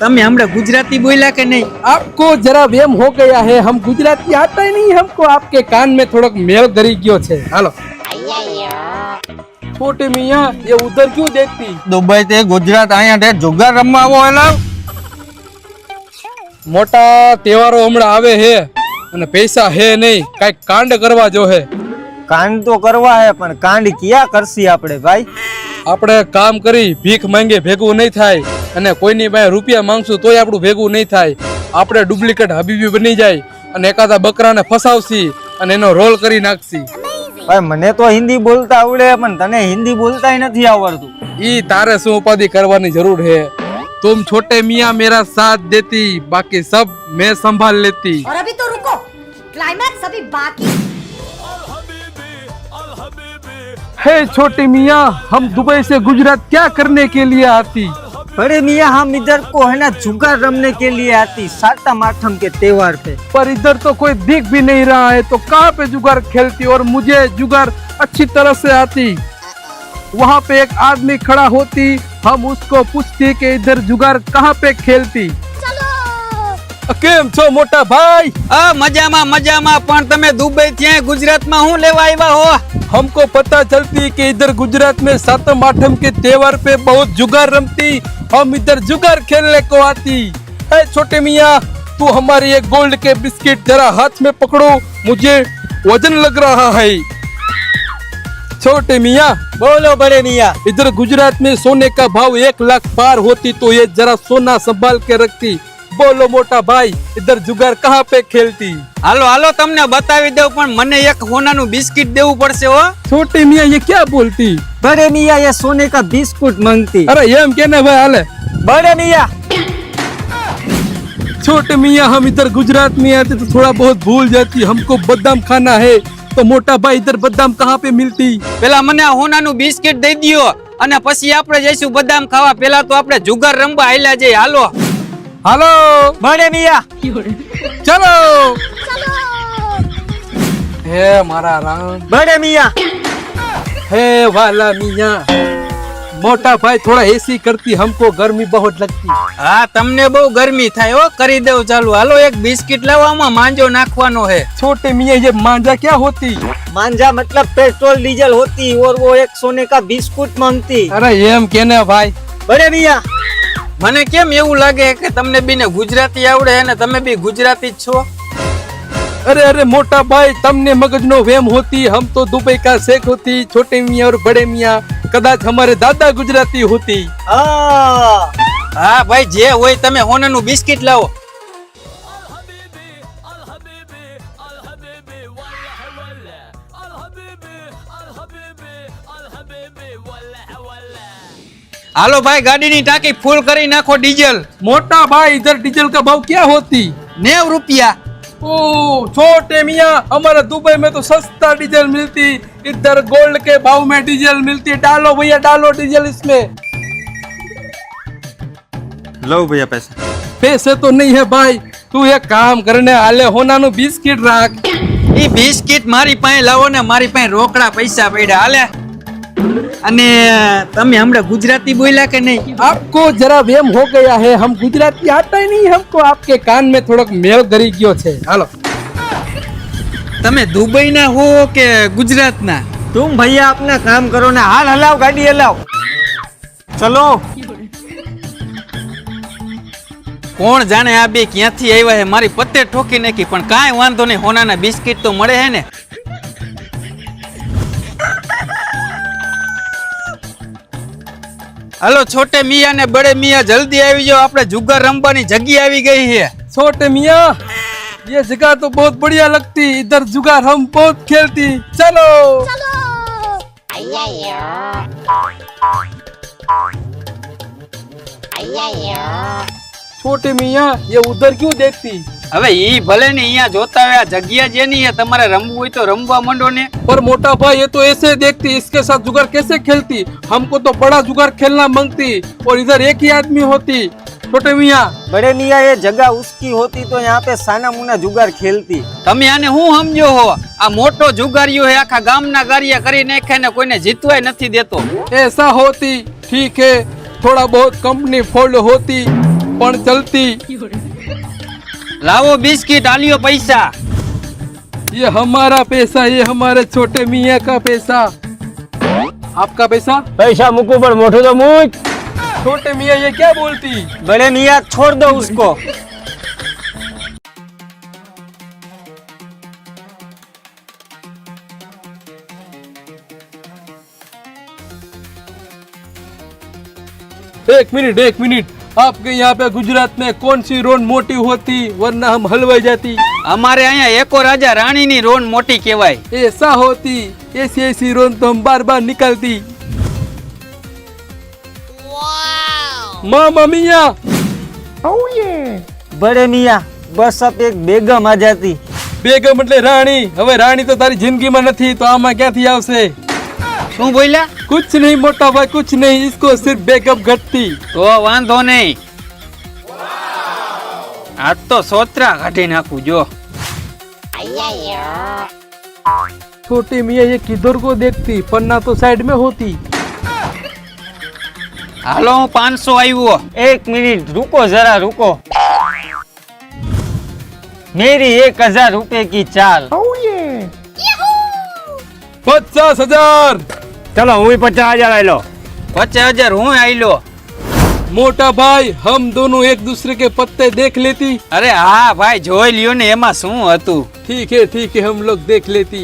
તમે हमने गुजराती बोला के नहीं? आपको जरा वेम हो गया है, हम गुजराती आता ही नहीं हमको, आपके कान में थोड़ा मेल गरी गयो छे। हेलो छोटे मियाँ, ये उधर क्यों देखती? दुबई ते गुजरात आया ते जुगार रमवा आवो एला मोटा तहेवारो हमणे आवे है અને પૈસા હે નહીં, કઈ કાંડ કરવા જો હે। कांड तो करवा है पण कांड किया करसी आपड़े भाई? આપણે કામ કરી ભીખ માંગે ભેગું નહીં થાય અને કોઈની પાસે રૂપિયા માંગશું તોય આપણું ભેગું નહીં થાય। આપણે ડુપ્લિકેટ હબીબી બની જાય અને એકાદા બકરાને ફસાવશી અને એનો રોલ કરી નાખશી। भाई मने तो हिंदी बोलता आवड़े पण तने हिंदी बोलता ही नहीं आवड़तुं। ई तारे શું ઉપાધિ કરવાની જરૂર है? तुम छोटे मियाँ मेरा साथ देती, बाकी सब मैं संभाल लेती। और अभी तो रुको, क्लाइमैक्स अभी बाकी। हे छोटे मियाँ, हम दुबई से गुजरात क्या करने के लिए आती? बड़े मियाँ हम इधर को है ना जुगार रमने के लिए आती, सातम आठम के त्योहार पे। पर इधर तो कोई दिख भी नहीं रहा है, तो कहाँ पे जुगार खेलती? और मुझे जुगार अच्छी तरह से आती। वहाँ पे एक आदमी खड़ा होती, हम उसको पूछती कि इधर जुगार कहाँ पे खेलती। केम छो मोटा भाई? मजामा मजामा, पण तमे दुबई थी गुजरात में हूँ लेवा आव्या हो? हमको पता चलती कि इधर गुजरात में सातम आठम के त्योहार पे बहुत जुगार रमती, हम इधर जुगार खेलने को आती। है छोटे मियाँ, तू हमारी एक गोल्ड के बिस्किट जरा हाथ में पकड़ो, मुझे वजन लग रहा है। छोटे मियाँ बोलो बड़े मियाँ। इधर गुजरात में सोने का भाव 1 लाख पार होती तो ये जरा सोना संभाल के रखती। बोलो मोटा भाई, इधर जुगार कहाँ पे खेलती? हालो हालो तमने बतावी दઉં, પણ મને એક હોનાનું બિસ્કિટ દેવું પડશે હો। छोटे मियाँ ये क्या बोलती? बड़े मियाँ ये सोने का बिस्कुट मांगती। अरे ये हम कहने भाई हाले। बड़े मियाँ छोटे मियाँ, हम इधर गुजरात में आते तो थोड़ा बहुत भूल जाती, हमको बादाम खाना है। तो मोटा भाई इधर बादाम कहाँ पे मिलती? પેલા મને આ હોનાનું બિસ્કિટ દઈ દિયો અને પછી આપણે જઈશું બદામ ખાવા। પેલા તો આપણે જુગાર રમવા હાલ્યા જઈએ, હાલો। हेलो बड़े मियाँ चलो। हे मारा राम। बड़े मियाँ हे वाला मियाँ, मोटा भाई थोड़ा एसी करती, हमको गर्मी बहुत लगती। હા તમને બહુ ગરમી થાય હો, કરી દેવું ચાલુ। હાલો એક બિસ્કિટ લાવવામાં માંજો નાખવાનો है। छोटे मियाँ ये मांझा क्या होती? मांझा मतलब पेट्रोल डीजल होती और वो एक सोने का बिस्कुट मांगती। अरे ये हम कहने भाई। बड़े मियाँ મને કેમ એવું લાગે કે તમને બીને ગુજરાતી આવડે અને તમે બી ગુજરાતી જ છો? अरे अरे मोटा भाई, तमने मगजनो वेम होती, हम तो दुबई का शेख होती। छोटे मियाँ और बड़े मियाँ कदाच हमारे दादा गुजराती होती। हाँ હા ભાઈ જે હોય તમે હોનાનું બિસ્કિટ લાવો। હાલો ભાઈ ગાડીની ટાંકી ફૂલ કરી નાખો ડીઝલ। मोटा भाई इधर डीजल का भाव क्या होती? 90 રૂપિયા। ओ छोटे मियाँ, हमारे दुबई में तो सस्ता डीजल मिलती, इधर गोल्ड के भाव में डीजल मिलती। डालो भैया डालो डीजल इसमें। लो भैया पैसा। पैसे तो नहीं है भाई, तू एक काम करने आले होनानु बिस्किट राख। ઈ બિસ્કિટ મારી પાસે લાવો ને, મારી પાસે રોકડા પૈસા પડ્યા, હાલે। અને તમે હમણાં ગુજરાતી બોલ્યા કે નહીં? आपको जरा वेम हो गया है, हम गुजराती आता ही नहीं हमको, आपके कान में थोड़ा मेल गरी गयो छे। हालो તમે દુબઈના હો કે ગુજરાતના? तुम भैया अपना काम करो ना, हाल हलाओ गाड़ी हलाओ चलो। કોણ જાણે આ બે ક્યાંથી આવ્યા છે, મારી પત્તે ઠોકી નાખી। પણ કાંઈ વાંધો નહીં, હોનાના બિસ્કિટ તો મળે છે ને। હાલો छोटे मियाँ ने बड़े मियाँ जल्दी આવી जाओ, આપણે જુગાર રમવાની જગ્યા આવી ગઈ છે। छोटे मियाँ ये जगह तो बहुत बढ़िया लगती, इधर जुगार हम बहुत खेलती। चलो छोटे मियाँ ये उधर क्यों देखती? હવે ઈ ભલે ને અહીંયા જોતા હોય, આ જગ્યા જેની છે, તમારે રમવું હોય તો રમવા માંડો ને। पर मोटा भाई ये तो ऐसे देखती, इसके साथ जुगार कैसे खेलती? हमको तो बड़ा जुगार खेलना मांगती और इधर एक ही आदमी होती। छोटे मियाँ बड़े मियाँ ये जगह उसकी होती तो यहाँ पे साना मुना जुगार खेलती। તમે આને હું સમજો હો? આ મોટો જુગારીઓ હે, આખા ગામના ગારિયા કરી નાખે ને કોઈને જીતવાય નથી દેતો। ऐसा होती ठीक है, थोड़ा बहुत कंपनी फोल्ड होती पण चलती। લાવો બિસ્કિટ, આલ્યો પૈસા। ये हमारा पैसा, ये हमारे छोटे मियाँ का पैसा। आपका पैसा? पैसा मुकू पर मोटो तो मुझ। छोटे मियाँ ये क्या बोलती? बड़े मियाँ छोड़ दो उसको। एक मिनट, आपके यहाँ पे गुजरात में कौन सी रोड मोटी होती, वरना हम हलवाई जाती। અમારે અહીંયા એકો રાજા રાણીની રોન મોટી કહેવાય। ऐसा होती, ऐसी रोड तो हम बार बार निकलती। मामा मियाँ, बड़े मियाँ बस अब एक बेगम आ जाती। बेगम એટલે રાણી। હવે રાણી તો તારી જિંદગીમાં નથી, તો આમાં ક્યાંથી આવશે? શું બોલ્યા? कुछ नहीं मोटा भाई, कुछ नहीं, इसको सिर्फ बेगम घटती। તો વાંધો નહીં, આજ તો સોતરા કાઢી નાખું જો। छोटे मियाँ ये किधर को देखती, पन्ना तो साइड में होती। હાલો હું 500 આવ્યો। एक मिनट रुको, जरा रुको। मेरी 1000 रुपए की चाल। 50,000। चलो हुई 50,000 ले लो। 50,000 હું આલ્યો। मोटा भाई हम दोनों एक दूसरे के पत्ते देख लेती। અરે હા ભાઈ, જોઈ લ્યો ને એમાં શું હતું। ठीक है, हम लोग देख लेती।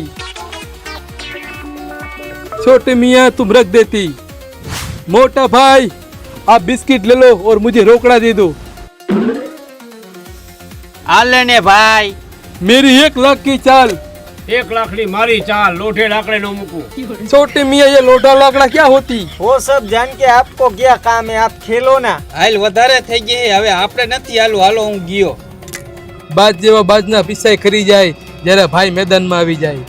छोटे मियाँ तुम रख देती। मोटा भाई आप बिस्किट ले लो और मुझे रोकड़ा दे दो। આલે ને ભાઈ। मेरी 1 लाख की चाल। 1 લાખની મારી ચાલ, લોઠે લાકડે નો મૂકું। छोटे मियाँ ये लोटा लाकड़ा क्या होती? वो सब जान के आपको क्या काम है, आप खेलो ना। હાલ વધારે થઈ ગઈ છે, હવે આપણે નથી હાલું, હાલો હું ગયો। બાજ જેવા બાજના પીસાઈ ખરી જાય જ્યારે ભાઈ મેદાનમાં આવી જાય।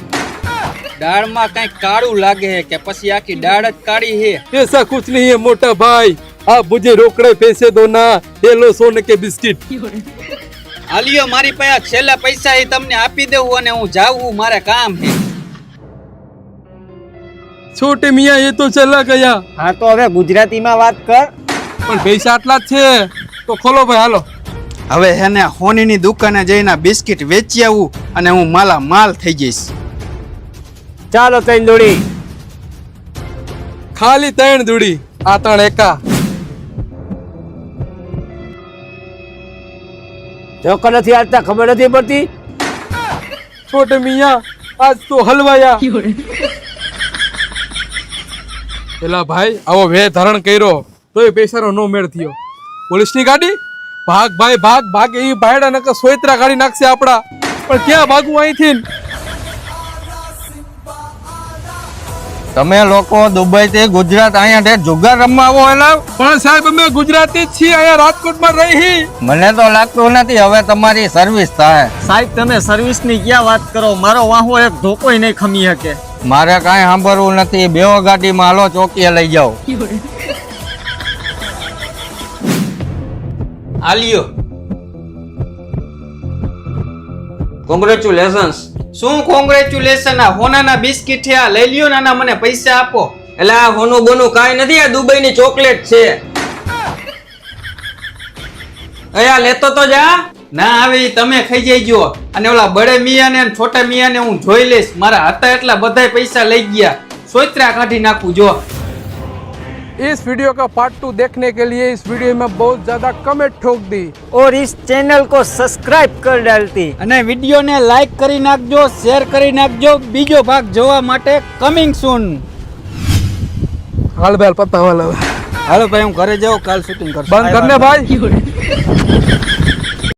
દાળમાં કઈક કાળું લાગે છે કે પછી આખી દાળ જ કાળી છે। ऐसा कुछ नहीं है मोटा भाई, आप मुझे रोकड़े पैसे दो ना, ये लो सोने के बिस्किट। આલ્યો મારી પાસે છેલ્લા પૈસા એ તમને આપી દેવું અને હું જાઉં, મારે કામ છે। छोटे मियाँ ये तो चला गया, हाँ तो હવે ગુજરાતીમાં વાત કર। પણ પૈસા આટલા જ છે, તો ખોલો ભાઈ હાલો। હવે હેને હોનીની દુકાને જઈને બિસ્કિટ વેચી આવું અને હું માલા માલ થઈ જઈશ। ચાલો તૈન દોડી। ખાલી 3 દૂડી, આ 3 એકા। ચોખ્ખો નથી આવતા, ખબર નથી પડતી। छोटे मियाँ आज तो हलवाया। પેલા ભાઈ આવો વે ધારણ કર્યો તોય પૈસાનો નો મેળ થયો। પોલીસની ગાડી, ભાગ ભાઈ ભાગ, ભાગ એ ભાઈડા નકર સોયત્રા ગાડી નાખશે આપડા। પણ ક્યાં ભાગવું અહીંથી? તમે લોકો દુબઈ થી ગુજરાત અહીંયા જુગાર રમવા આવો એલા? પણ સાહેબ અમે ગુજરાતી જ છીએ, અહીંયા રાજકોટમાં રહી। મને તો લાગતું નથી હવે તમારી સર્વિસ થાય। સાહેબ તમે સર્વિસ ની ક્યાં વાત કરો, મારો વાહો એક ધોકોય નહીં ખમી શકે। મારે કાંઈ સાંભળવું નથી, બેવો ગાડીમાં હાલો, ચોકીએ લઈ જાઓ। આલ્યો કોંગ્રેચ્યુલેશન્સ। શું કોંગ્રેચ્યુલેશન? આ હોનાના બિસ્કિટ છે, આ લઈ લ્યો નાના, મને પૈસા આપો। એટલે આ હોનું બોનું કાંઈ નથી, આ દુબઈની ચોકલેટ છે। અયા લેતો તો જા। ના આવે ઈ તમે ખાઈ જઈજો, અને ઓલા બડે મિયાને અને છોટા મિયાને હું જોઈ લઈશ। મારા હતા એટલા બધાય પૈસા લઈ ગયા, સોયત્રા કાઢી નાખું જો। इस वीडियो का पार्ट 2 देखने के लिए इस वीडियो में बहुत ज्यादा कमेंट ठोक दी और इस चैनल को सब्सक्राइब कर डालती। અને વિડીયોને લાઈક કરી નાખજો, શેર કરી નાખજો। બીજો ભાગ જોવા માટે કમિંગ સૂન। हाल बैल पता वाला હાલો ભાઈ હું ઘરે જાઉં, કાલ શૂટિંग કરશું। बंद करने भाई।